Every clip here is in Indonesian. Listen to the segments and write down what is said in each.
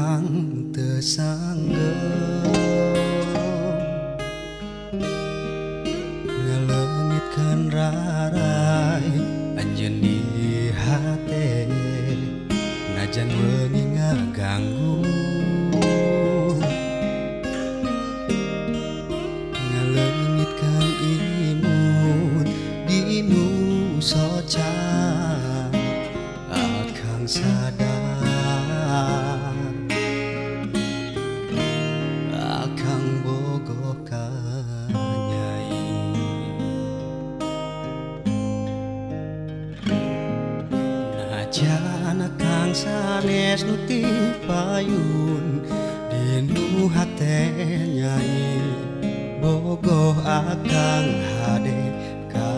akang teu sanggeu ngaleungitkeun rarai anjeun di hate najan weungi ngaganggu ngaleungitkeun imut dinu soca akang sadar akang bogoh ka nyai najan akang sanes nu ti payun dinu hate nyai bogoh akang hade ka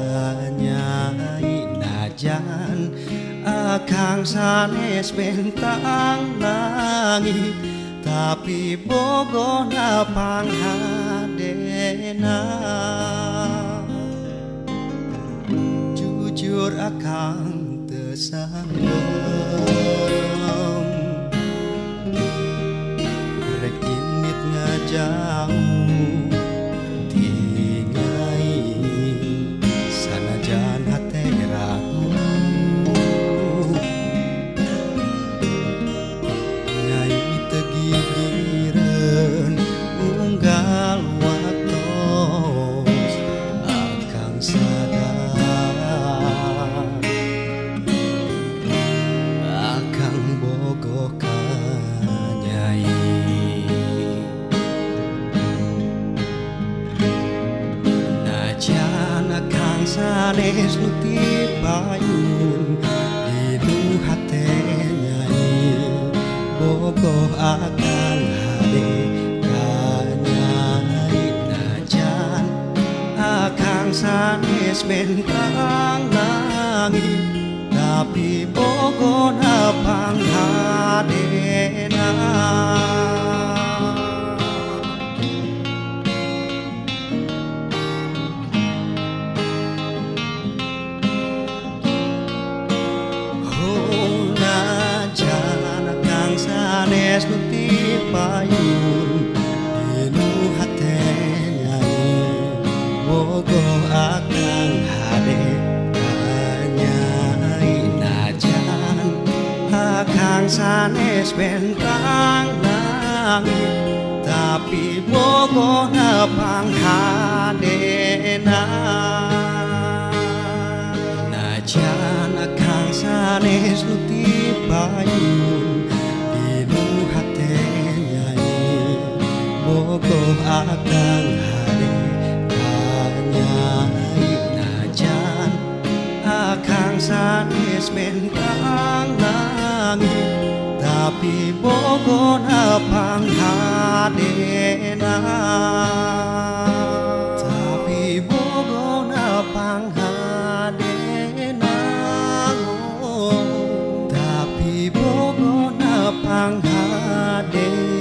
nyai najan akang sanes bentang langit tapi bogona panghadena jujur akang teu sanggem rek init ngajauh ti nyai sanajan hate ragu unggal watos akang sadar akang bogoh ka nyai najan akang sanes nu ti payun dinu hate nyai bogoh akang hade akang sanes bentang langit tapi bogona panghadena oh najan akang sanes nu ti payun dinu hate bogoh akang hade ka nyai najan akang sanes bentang langit tapi bogona panghadena najan akang sanes nu ti payun dinu hate nyai bogoh akang hade najan akang sanes bentang langit tapi bogona panghadena tapi bogona panghadena tapi bogona panghadena